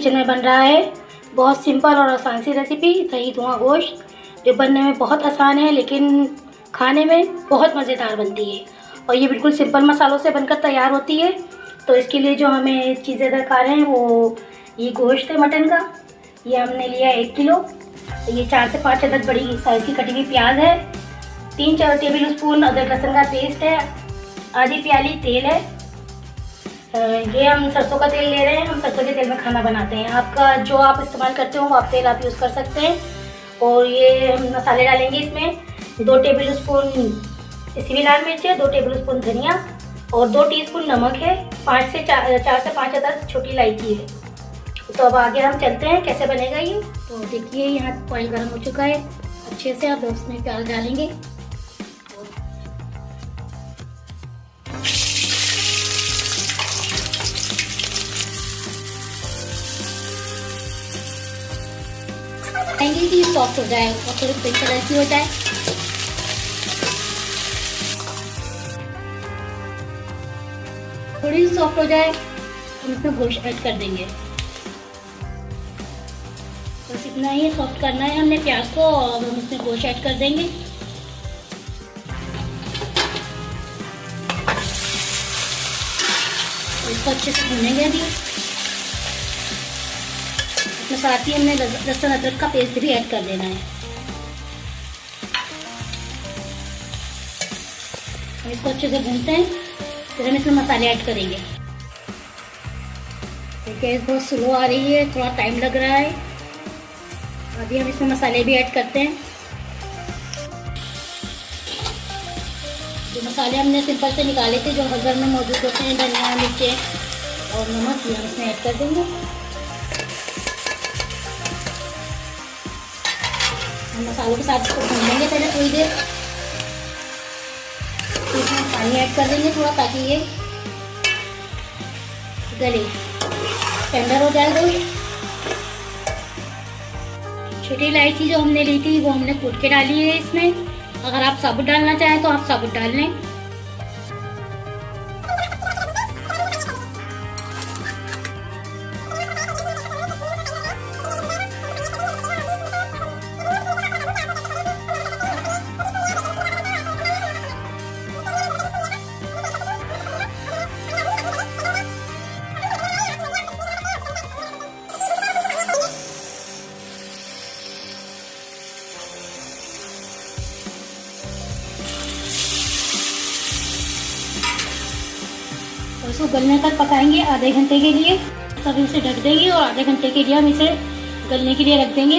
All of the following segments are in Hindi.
किचन में बन रहा है बहुत सिंपल और आसान सी रेसिपी दही धुआं गोश्त, जो बनने में बहुत आसान है लेकिन खाने में बहुत मज़ेदार बनती है। और ये बिल्कुल सिंपल मसालों से बनकर तैयार होती है। तो इसके लिए जो हमें चीज़ें दरकार हैं वो ये गोश्त है मटन का, ये हमने लिया 1 किलो। ये 4 से 5 अदद बड़ी साइज़ की कटी हुई प्याज है, 3-4 टेबल स्पून अदरक लहसुन का पेस्ट है, आधी प्याली तेल है। ये हम सरसों का तेल ले रहे हैं, हम सरसों के तेल में खाना बनाते हैं। आपका जो आप इस्तेमाल करते हो वो आप तेल आप यूज़ कर सकते हैं। और ये हम मसाले डालेंगे इसमें 2 टेबल स्पून इसी लाल मिर्च है, 2 टेबल स्पून धनिया और 2 टीस्पून नमक है, 4 से 5 अदद छोटी इलायची है। तो अब आगे हम चलते हैं कैसे बनेगा ये। तो देखिए यहाँ ऑयल गर्म हो चुका है अच्छे से। अब उसमें प्याज डालेंगे, कि सॉफ्ट हो जाए और थोड़ी पिंक कलर की हो जाए। थोड़ी सी सॉफ्ट हो जाए हम इसमें गोश्त ऐड कर देंगे। बस इतना ही सॉफ्ट करना है हमने प्याज को और हम इसमें गोश्त ऐड कर देंगे। इसको अच्छे से भूनेंगे अभी। इसमें साथ ही हमने लहसुन अदरक का पेस्ट भी ऐड कर देना है। हम इसको अच्छे से भूनते हैं, फिर हम इसमें मसाले ऐड करेंगे। गैस बहुत स्लो आ रही है, थोड़ा टाइम लग रहा है। अभी हम इसमें मसाले भी ऐड करते हैं। जो मसाले हमने सिंपल से निकाले थे, जो घर में मौजूद होते हैं, धनिया मिर्चें और नमक, ये हम इसमें ऐड कर देंगे। हम मसालों के साथ इसको भून लेंगे पहले थोड़ी देर। फिर इसमें पानी ऐड कर देंगे थोड़ा, ताकि ये गले टेंडर हो जाए। छोटी इलायची जो हमने ली थी वो हमने कूट के डाली है इसमें। अगर आप साबुत डालना चाहें तो आप साबुत डाल लें। और इसको गलने तक पकाएंगे आधे घंटे के लिए। तब इसे ढक देंगे और आधे घंटे के लिए हम इसे गलने के लिए रख देंगे।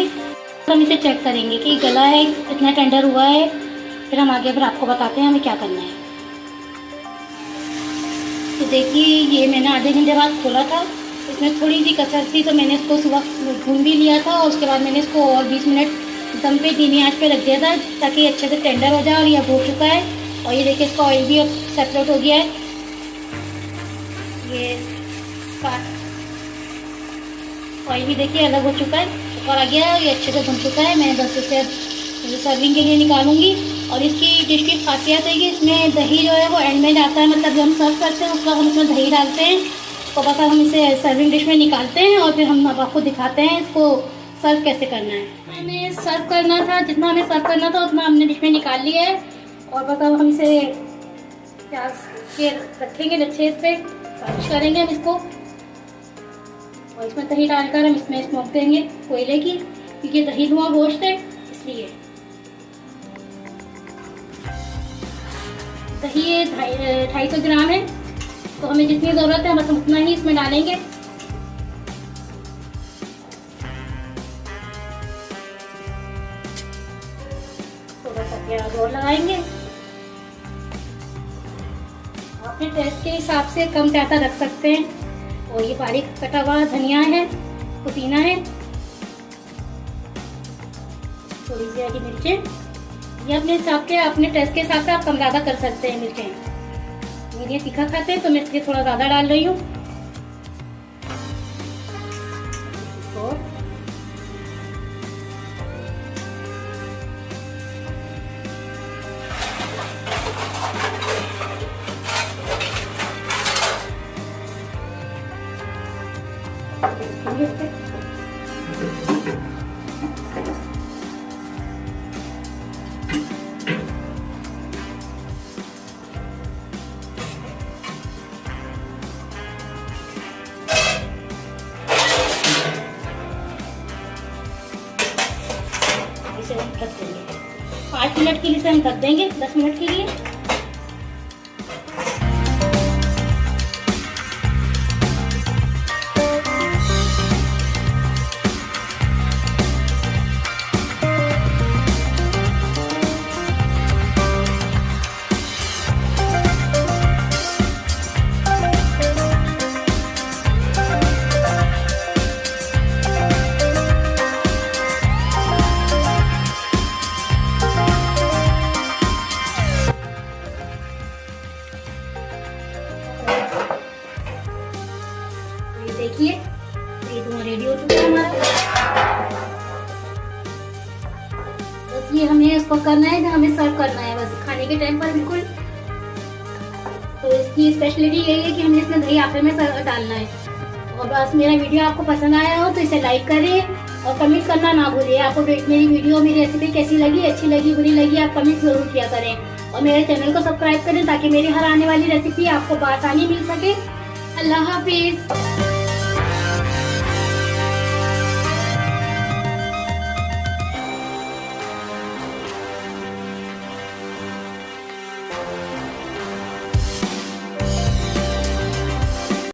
हम इसे चेक करेंगे कि गला है, कितना टेंडर हुआ है। फिर हम आगे फिर आपको बताते हैं हमें क्या करना है। तो देखिए ये मैंने आधे घंटे बाद खोला था, इसमें थोड़ी सी कसर थी, तो मैंने इसको सुबह भून भी लिया था और उसके बाद मैंने इसको और 20 मिनट दम पे धीमी आंच पे रख दिया था, ताकि अच्छे से टेंडर हो जाए। और ये हो चुका है। और ये देखिए इसका ऑयल भी अब सेपरेट हो गया है। ये ऑयल भी देखिए अलग हो चुका है, ऊपर आ गया है। ये अच्छे से भुन चुका है। मैं बस इसे सर्विंग के लिए निकालूंगी। और इसकी डिश की खासियत है कि इसमें दही जो है वो एंड में जाता है, मतलब जब हम सर्व करते हैं उसका हम इसमें दही डालते हैं। तो बस हम इसे सर्विंग डिश में निकालते हैं और फिर हम अब आपको दिखाते हैं इसको सर्व कैसे करना है। हमें सर्व करना था, जितना हमें सर्व करना था उतना हमने डिश में निकाल लिया है। और बस अब हम इसे प्याज के रखेंगे अच्छे से, गार्निश करेंगे हम इसको। और इसमें दही डालकर हम इसमें स्मोक देंगे कोयले की, क्योंकि दही धुआं गोश्त है इसलिए। दही 250 ग्राम है, तो हमें जितनी ज़रूरत है बस हम उतना ही इसमें डालेंगे। थोड़ा सा प्याज और लगाएंगे। अपने टेस्ट के हिसाब से कम ज़्यादा रख सकते हैं। और ये बारीक कटा हुआ धनिया है, पुदीना है, थोड़ी सी हरी मिर्चें। ये अपने हिसाब के, अपने टेस्ट के हिसाब से आप कम ज़्यादा कर सकते हैं मिर्चें। मेरे तीखा खाते हैं तो मैं इसलिए थोड़ा ज़्यादा डाल रही हूँ। इसे हम ढक देंगे 5 मिनट के लिए, इसे हम ढक देंगे 10 मिनट के लिए। देखिए ये धुआं रेडी हो चुका है हमारा। बस ये हमें इसको करना है, हमें सर्व करना है बस खाने के टाइम पर बिल्कुल। तो इसकी स्पेशलिटी यही है कि हमें इसमें दही आखिर में डालना है। और बस मेरा वीडियो आपको पसंद आया हो तो इसे लाइक करें और कमेंट करना ना भूलिए। आपको मेरी वीडियो, मेरी रेसिपी कैसी लगी, अच्छी लगी, बुरी लगी, आप कमेंट जरूर किया करें। और मेरे चैनल को सब्सक्राइब करें ताकि मेरी हर आने वाली रेसिपी आपको बआसानी मिल सके। अल्लाह हाफिज।